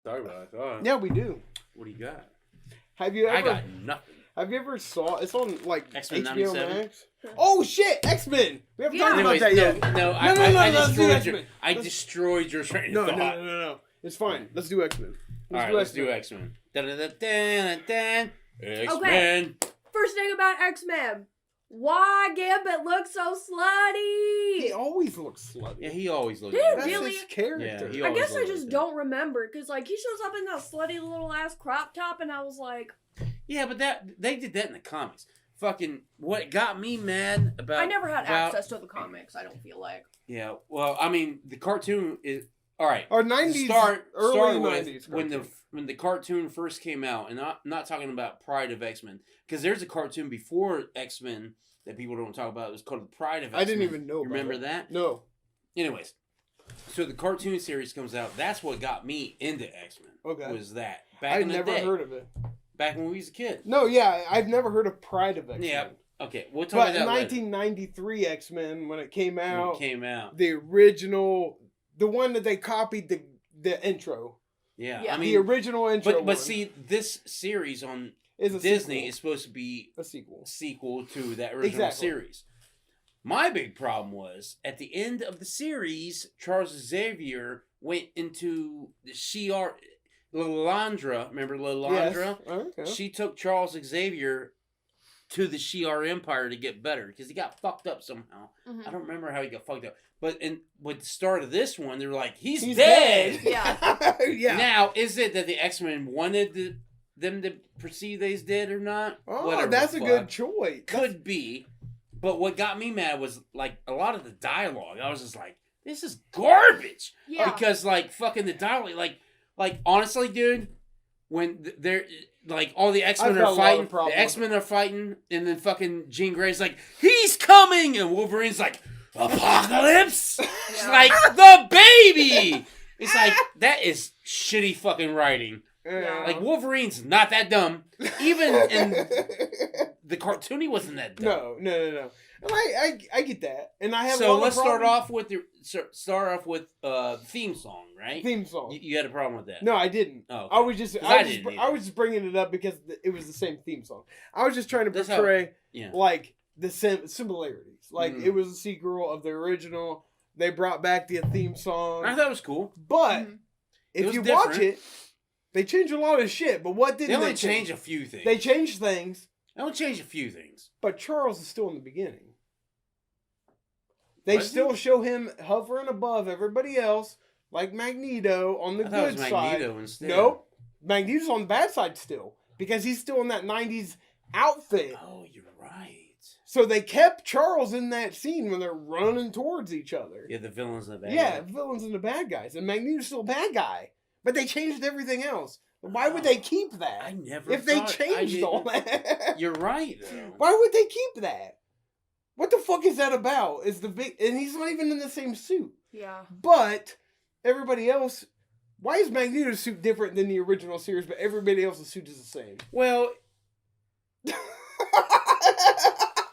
Sorry about it. All right. Yeah, we do. What do you got? Have you ever? I got nothing. Have you ever saw? It's on like X-Men HBO 97? Max. Oh shit, X-Men. We haven't talked about Anyways, that yet. No, I destroyed your train of thought. No. It's fine. Let's do X-Men. Let's do X-Men. X-Men. Okay. First thing about X-Men. Why Gambit looks so slutty? He always looks slutty. Yeah, he always looks. Dude, That's really? his character. Yeah, I guess I just don't remember because like he shows up in that slutty little ass crop top, and I was like, yeah, but they did that in the comics. Fucking what got me mad about? I never had access to the comics. I don't feel like. Yeah, well, I mean, the cartoon is all right. Or 90s, early 90s. When the cartoon first came out, and not talking about Pride of X-Men, because there's a cartoon before X-Men that people don't talk about. It was called The Pride of X-Men. I didn't even know. Remember that? No. Anyways, so the cartoon series comes out. That's what got me into X-Men. Okay. Was that I've never heard of it. Back when we was a kid. No, yeah, I've never heard of Pride of X-Men. Yeah. Okay, we'll talk about that. But 1993 X-Men, when it came out, the original, the one that they copied the intro. Yeah, I mean the original intro. But see, this series on Disney is supposed to be a sequel to that original series. My big problem was at the end of the series, Charles Xavier went into the Shi'ar. Lilandra, remember Lilandra? Yes. Okay. She took Charles Xavier to the Shi'ar Empire to get better because he got fucked up somehow. Mm-hmm. I don't remember how he got fucked up. But with the start of this one, they were like, he's dead. Yeah. Yeah. Now, is it that the X-Men wanted them to perceive they's dead or not? Oh, Whatever that's a good choice. Could be. But what got me mad was, like, a lot of the dialogue. I was just like, this is garbage. Yeah. Because, like, fucking the dialogue, like honestly, dude, when they're, like, all the X-Men are fighting, the X-Men are fighting, and then fucking Jean Grey's like, he's coming! And Wolverine's like, Apocalypse? It's like, the baby! It's like, that is shitty fucking writing. Yeah. Like, Wolverine's not that dumb. Even in the cartoon, he wasn't that dumb. No. And I get that. And I have so let's start off with the theme song, right? Theme song. You had a problem with that? No, I didn't. Oh, okay. I was just bringing it up because it was the same theme song. I was just trying to portray like the similarities. Like it was a sequel of the original. They brought back the theme song. I thought it was cool. But if you watch it, they changed a lot of shit. But what didn't they only change a few things? They changed things. They only changed a few things. But Charles is still in the beginning. They still show him hovering above everybody else, like Magneto on the good side. Magneto instead. Nope. Magneto's on the bad side still. Because he's still in that 90s outfit. Oh, you're right. So they kept Charles in that scene when they're running towards each other. Yeah, the villains and the bad guys. guys. Villains and the bad guys. And Magneto's still a bad guy. But they changed everything else. Why would they keep that? I never If they changed all that. You're right, though. Why would they keep that? What the fuck is that about? Is the big and he's not even in the same suit. Yeah. But everybody else, why is Magneto's suit different than the original series, but everybody else's suit is the same? Well,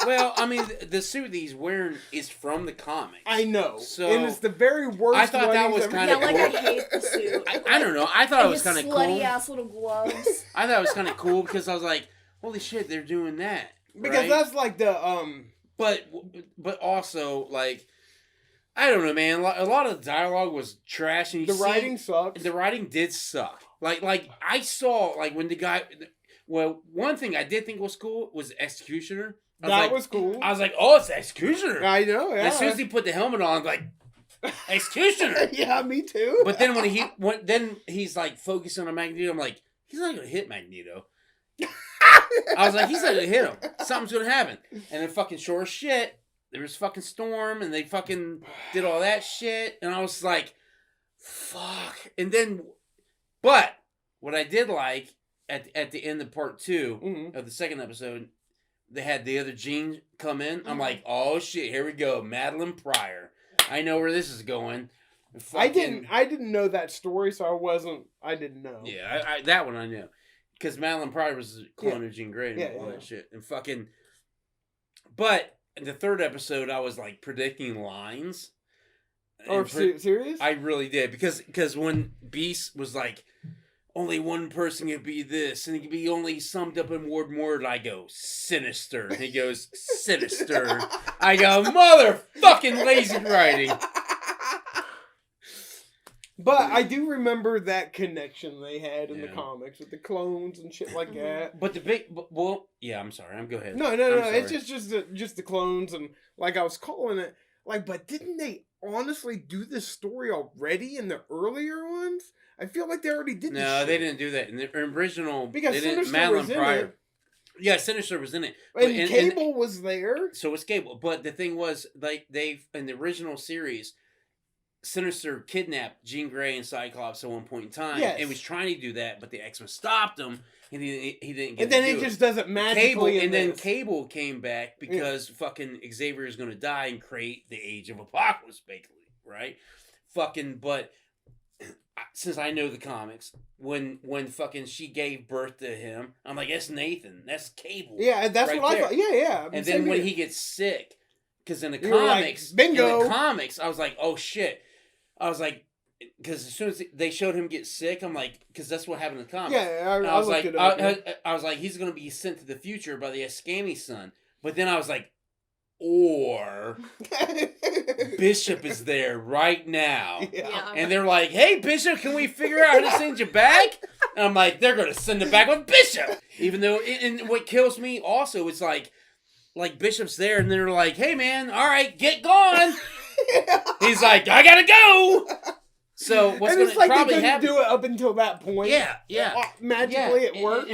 I mean, the suit that he's wearing is from the comics. I know. So and it's the very worst. I thought that was kind of cool. I hate the suit. I don't know. I thought it was kind of cool. Slutty ass little gloves. I thought it was kind of cool because I was like, holy shit, they're doing that. Because that's like the But also, like, I don't know, man. A lot of the dialogue was trash, and the writing sucks. The writing did suck. Like I saw, like, when the guy. Well, one thing I did think was cool was Executioner. That was cool. I was like, oh, it's Executioner. I know. Yeah. As soon as he put the helmet on, I'm like, Executioner. Yeah, me too. But then then he's like focusing on Magneto. I'm like, he's not gonna hit Magneto. I was like, he's not gonna hit him. Something's gonna happen. And then fucking sure as shit, there was fucking Storm, and they fucking did all that shit. And I was like, fuck. And then, but what I did like at the end of part 2 of the second episode, they had the other Jean come in. I'm like, oh shit, here we go, Madeline Pryor. I know where this is going. Fucking, I didn't know that story, so I didn't know. Yeah, I that one I knew. Because Madeline Pryor was a clone of Jean Grey and all that shit. And fucking... But in the third episode, I was, like, predicting lines. serious? I really did because when Beast was like, only one person can be this, and it can be only summed up in one word. I go, sinister. And he goes, sinister. I go, motherfucking lazy writing. But I do remember that connection they had in the comics with the clones and shit like that. But I'm sorry. Go ahead. No. It's just the clones and like I was calling it. Like, but didn't they honestly do this story already in the earlier ones? I feel like they already did this shit. They didn't do that. In the original... Because Sinister was in it. Yeah, Sinister was in it. And Cable was there. So was Cable. But the thing was, they in the original series, Sinister kidnapped Jean Grey and Cyclops at one point in time. Yes. And was trying to do that, but the X-Men stopped him. And he didn't get and then it just doesn't magically then Cable came back because fucking Xavier is going to die and create the Age of Apocalypse, basically. Right? But... Since I know the comics, when fucking she gave birth to him, I'm like, that's Nathan. That's Cable. Yeah, that's what I thought. Yeah. And then when he gets sick, because in the comics, bingo. In the comics, I was like, oh shit. I was like, because as soon as they showed him get sick, I'm like, because that's what happened in the comics. Yeah, I was like, I was like, he's gonna be sent to the future by the Ascami son. But then I was like, or Bishop is there right now. Yeah. And they're like, hey, Bishop, can we figure out how to send you back? And I'm like, they're going to send him back with Bishop. Even though, and what kills me also is like Bishop's there and they're like, hey, man, all right, get gone. He's like, I got to go. So what's going to probably happen? Do it up until that point. Yeah. Magically it works.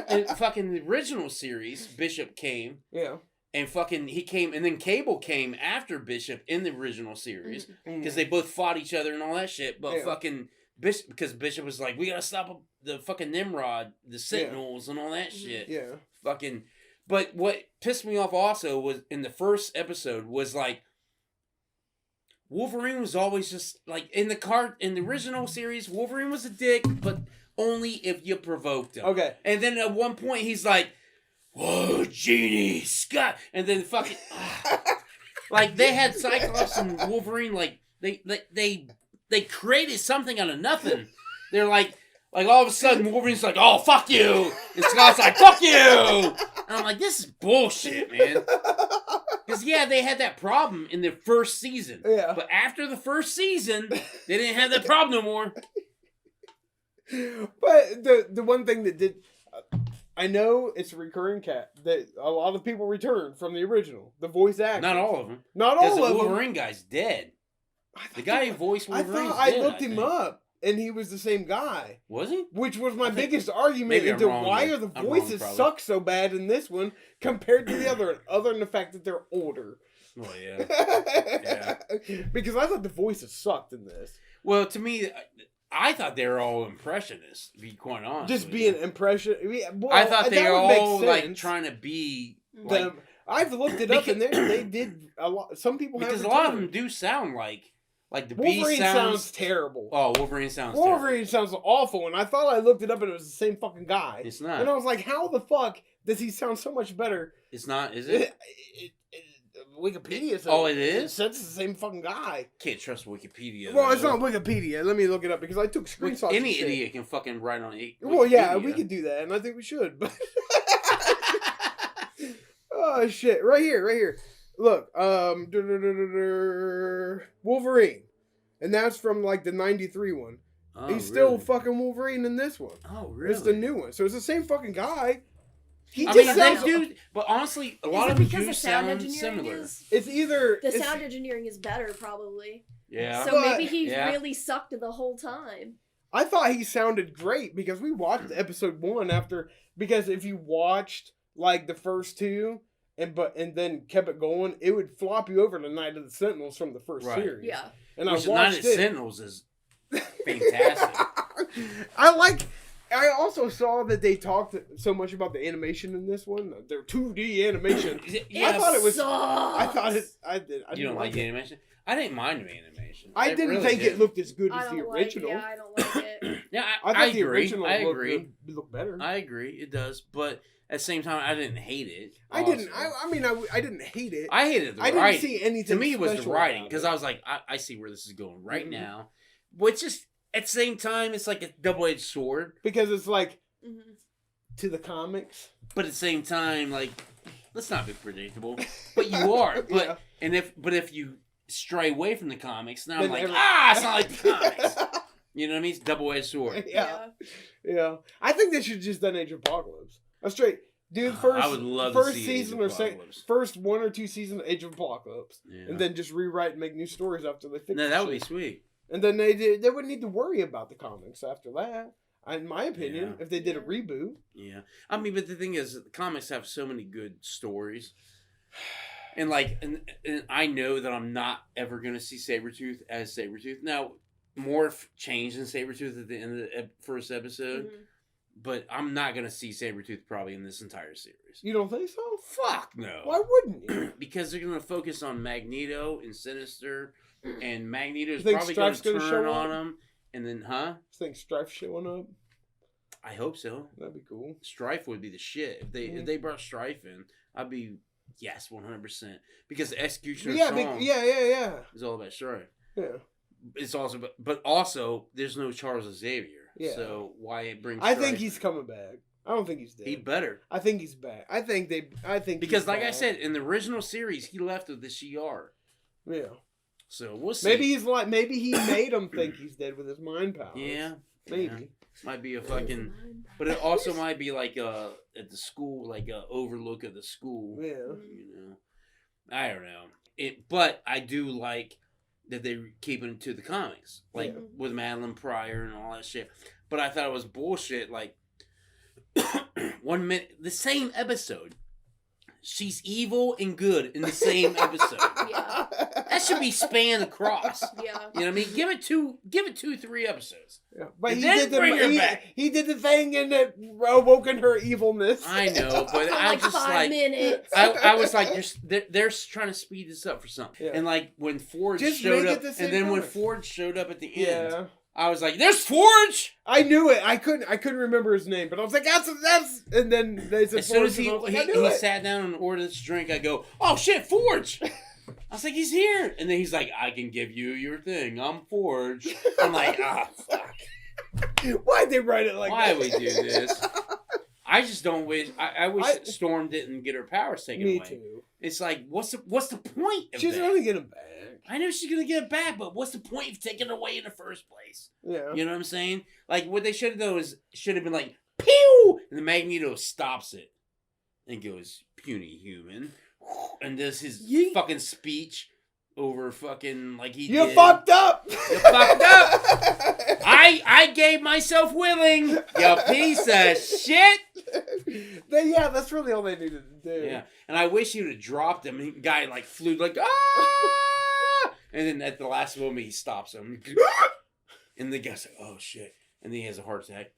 And fucking the original series, Bishop came. Yeah. And fucking, he came, and then Cable came after Bishop in the original series. Because they both fought each other and all that shit. But fucking, Bishop, because Bishop was like, we gotta stop the fucking Nimrod, the Sentinels, and all that shit. Yeah. Fucking, but what pissed me off also was, in the first episode, was like, Wolverine was always just, like, in the original series, Wolverine was a dick, but only if you provoked him. Okay. And then at one point, he's like, whoa, Genie, Scott, and then fucking, like they had Cyclops and Wolverine, like they created something out of nothing. They're like all of a sudden Wolverine's like, oh fuck you, and Scott's like, fuck you, and I'm like, this is bullshit, man. Because they had that problem in the first season, but after the first season, they didn't have that problem no more. But the one thing that did. I know it's a recurring cat that a lot of people return from the original. The voice actor. Not all of them. Not all of them. The Wolverine guy's dead. The guy who voiced Wolverine's I dead, looked him up, and he was the same guy. Was he? Which was my biggest argument into why are the voices suck so bad in this one compared to the other than the fact that they're older. Well, yeah. Because I thought the voices sucked in this. Well, to me, I thought they were all impressionists, to be quite honest. Just being impression. Well, I thought they were all like trying to be. Like, I've looked it up, and they did a lot. Some people have because a lot of them do sound like the Wolverine Beast sounds terrible. Oh, Wolverine sounds awful. And I thought I looked it up, and it was the same fucking guy. It's not. And I was like, how the fuck does he sound so much better? It's not. Is it? Wikipedia says it is? It says it's the same fucking guy. Can't trust Wikipedia. Well, it's not Wikipedia. Let me look it up because I took screenshots. Any idiot can fucking write on it. Well, yeah, we could do that, and I think we should. But oh shit! Right here. Look, Wolverine, and that's from like the '93 one. Oh, He's still fucking Wolverine in this one. Oh, really? It's the new one, so it's the same fucking guy. But honestly, a lot of them do sound similar. It's either the sound engineering is better, probably. Yeah. So maybe he really sucked the whole time. I thought he sounded great because we watched episode 1 after. Because if you watched like the first 2 and then kept it going, it would flop you over to Night of the Sentinels from the first series. Yeah. And Night of the Sentinels is fantastic. I also saw that they talked so much about the animation in this one. Their 2D animation. I thought it was. I thought it. I did. You don't like the animation? I didn't mind the animation. I didn't think it looked as good as the original. I don't like it. Yeah, I I thought the agree. original I agree. looked better. I agree. It does, but at the same time, I didn't hate it. I didn't. I mean, I didn't hate it. I hated the I writing. didn't see anything. To me, it was the special writing about because it. I was like, I see where this is going right now. But it's just at the same time, it's like a double-edged sword. Because it's like to the comics, but at the same time, like, let's not be predictable. But you are. But if you stray away from the comics, now then I'm like, it's not like the comics. You know what I mean? It's double-edged sword. Yeah. I think they should have just done Age of Apocalypse. That's straight. Dude, I would love first to see season Age or of Apocalypse. first 1 or 2 seasons of Age of Apocalypse, and then just rewrite and make new stories after they fix. No, that would be sweet. And then they wouldn't need to worry about the comics after that. In my opinion, if they did a reboot. Yeah, I mean, but the thing is, the comics have so many good stories, and like, and I know that I'm not ever gonna see Sabretooth as Sabretooth. Now, Morph changed in Sabretooth at the end of the first episode. But I'm not going to see Sabretooth probably in this entire series. You don't think so? Fuck no. Why wouldn't you? Because they're going to focus on Magneto and Sinister. And Magneto's think probably going to Strife's turn gonna show on up? him. And then, You think Strife showing up? I hope so. That'd be cool. Strife would be the shit. If they brought Strife in, I'd be, yes, 100%. Because the Executioner song is all about Strife. Yeah. It's also, but also, there's no Charles Xavier. Yeah. So why bring I Strife think he's coming back. I don't think he's dead. He better. I think he's back. I think because, like I said, in the original series, he left with the Shi'ar. Yeah. So we'll see. Maybe he made him think he's dead with his mind powers. Yeah. Maybe. Yeah. Might be a fucking, but it also might be like at the school, like a overlook of the school. Yeah. You know, I don't know. But I do like that they're keeping it to the comics, like with Madeline Pryor and all that shit. But I thought it was bullshit. Like 1 minute, the same episode, she's evil and good in the same episode. Yeah, that should be spanned across. Yeah, you know what I mean. Give it 2-3 episodes. Yeah. But he did the thing and it awoke in her evilness. I know, but for I'm like just 5 like minutes. I was like, they're trying to speed this up for something. Yeah. And like when Ford just showed up, the and then time. when Ford showed up at the end, yeah. I was like, "There's Forge!" I knew it. I couldn't remember his name, but I was like, "That's." And then they said, as soon as he like, sat down and ordered this drink, I go, "Oh shit, Forge!" I was like, "He's here!" And then he's like, "I can give you your thing. I'm Forge." I'm like, fuck." Why'd they write it like Why that? we do this? I just don't wish. I wish Storm didn't get her powers taken away. Me too. It's like, what's the point of She's that? gonna get him back. I know she's gonna get it back, but what's the point of taking it away in the first place? Yeah. You know what I'm saying? Like what they should have done is should have been like pew, and the Magneto stops it and goes puny human, and does his fucking speech over fucking like he You did. fucked up. You fucked up. I gave myself willing. You piece of shit. Yeah, that's really all they needed to do. Yeah, and I wish he would have dropped him. And the guy like flew like ah, and then at the last moment he stops him, and the guy's like, "Oh shit!" And then he has a heart attack.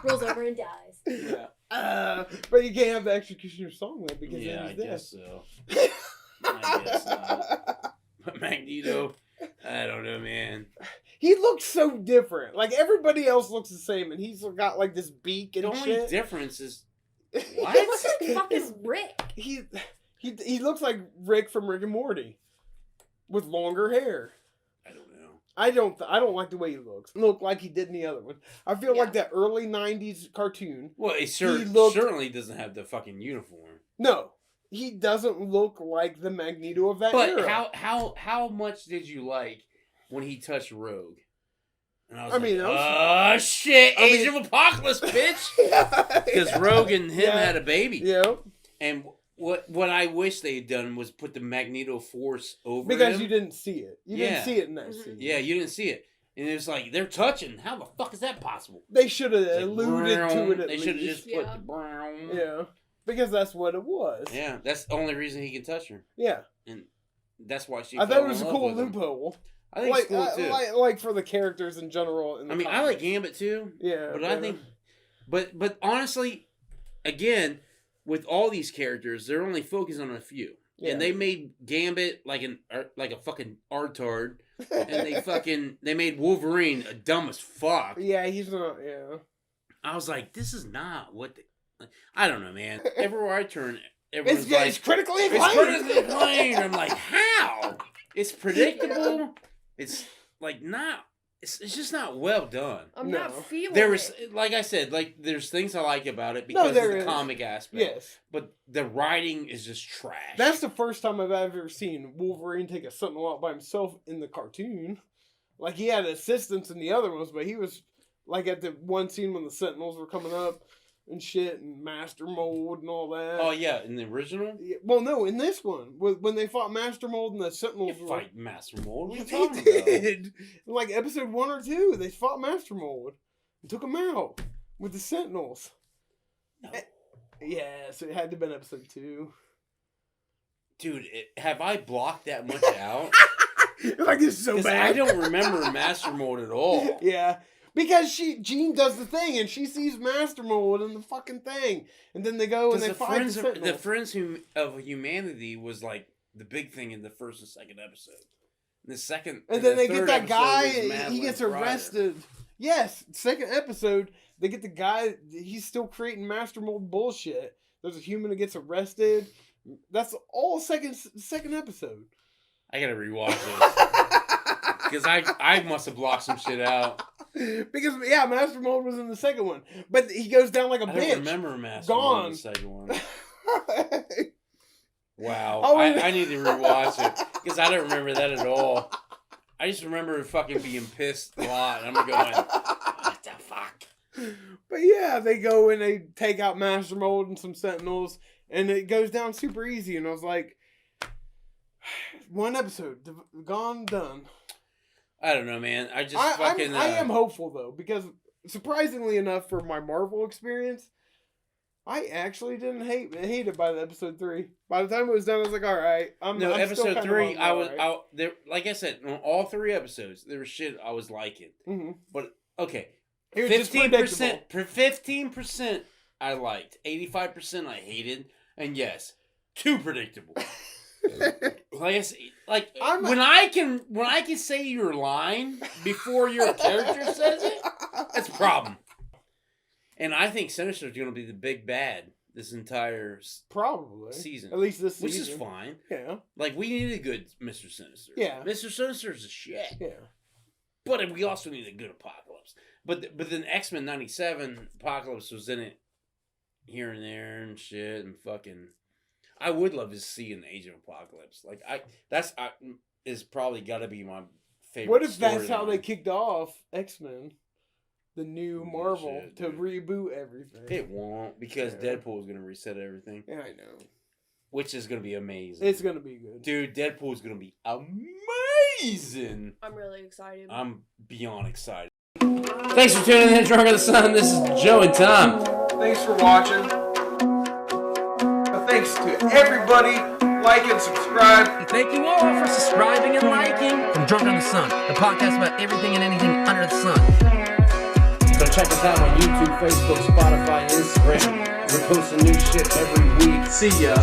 Rolls over and dies. Yeah. But you can't have the executioner song then because Yeah, then I he's dead. guess so. I guess not. But Magneto, I don't know, man. He looks so different. Like everybody else looks the same, and he's got like this beak and The only shit. difference is He looks like fucking Rick. He looks like Rick from Rick and Morty, with longer hair. I don't know. I don't like the way he looks. Look like he did in the other one. I feel like that early '90s cartoon. Well, it certainly doesn't have the fucking uniform. No, he doesn't look like the Magneto of that era. But how much did you like when he touched Rogue? And I was like, shit, Age of Apocalypse, bitch. Because Rogue and him had a baby. Yeah. And what I wish they had done was put the Magneto Force over because him. you didn't see it. You didn't see it in that scene. Yeah, you didn't see it. And it was like, they're touching. How the fuck is that possible? They should have alluded to it at least. They should have just put the brown. Yeah. Because that's what it was. Yeah, that's the only reason he can touch her. Yeah. And that's why she I thought it was a cool loophole. I think it's cool too. Like for the characters in general. In the comics. I like Gambit too. Yeah. But I think... But honestly, again, with all these characters, they're only focused on a few. Yeah. And they made Gambit like a fucking artard. And they made Wolverine dumb as fuck. Yeah, he's not, yeah. I was like, this is not what I don't know, man. Everywhere I turn, it's critically acclaimed. It's critically acclaimed. I'm like, how? It's predictable. It's like not. It's just not well done. I'm not feeling it. Like I said, like there's things I like about it because of the comic aspect. Yes. But the writing is just trash. That's the first time I've ever seen Wolverine take a Sentinel out by himself in the cartoon. Like, he had assistants in the other ones, but he was, like, at the one scene when the Sentinels were coming up and shit, and Master Mold and all that. Oh, yeah, in the original? Yeah, well, no, in this one, when they fought Master Mold and the Sentinels. You fight Master Mold? What are you they talking did. about? In, like, episode 1 or 2, they fought Master Mold and took him out with the Sentinels. No. Yeah, so it had to have been episode 2. Dude, have I blocked that much out? Like, it's so bad. I don't remember Master Mold at all. Yeah. Because Jean does the thing, and she sees Master Mold in the fucking thing. And then they go and they fight the Sentinels. The Friends of Humanity was, like, the big thing in the first and second episode. And then they get that guy, he gets arrested. Yes, second episode, they get the guy, he's still creating Master Mold bullshit. There's a human that gets arrested. That's all second episode. I gotta rewatch this. Because I must have blocked some shit out. Because, yeah, Master Mold was in the second one. But he goes down like a bitch. I don't remember Master Mold in the second one. Wow. I need to rewatch it. Because I don't remember that at all. I just remember fucking being pissed a lot. And I'm going, what the fuck? But yeah, they go and they take out Master Mold and some Sentinels. And it goes down super easy. And I was like, one episode. Gone, done. I don't know, man. I am hopeful, though. Because surprisingly enough, for my Marvel experience, I actually didn't hate it by the episode 3. By the time it was done, I was like, all right. Episode 3, like I said, on all 3 episodes, there was shit I was liking. Mm-hmm. But, okay. 15% I liked. 85% I hated. And yes, too predictable. When I can say your line before your character says it, that's a problem. And I think Sinister is going to be the big bad this entire season. At least this season. Which is fine. Yeah. Like, we need a good Mr. Sinister. Yeah. Mr. Sinister is a shit. Yeah. But we also need a good Apocalypse. But then X-Men 97, Apocalypse was in it here and there and shit and fucking... I would love to see an Age of Apocalypse. Like, is probably got to be my favorite. What if that's how they kicked off X-Men? The new Marvel to reboot everything. It won't, because Deadpool is going to reset everything. Yeah, I know. Which is going to be amazing. It's going to be good. Dude, Deadpool is going to be amazing. I'm really excited. I'm beyond excited. Thanks for tuning in to Drunk of the Sun. This is Joe and Tom. Thanks for watching. Thanks to everybody. Like and subscribe. Thank you all for subscribing and liking. From Drunk on the Sun, the podcast about everything and anything under the sun. So check us out on YouTube, Facebook, Spotify, Instagram. We're posting new shit every week. See ya.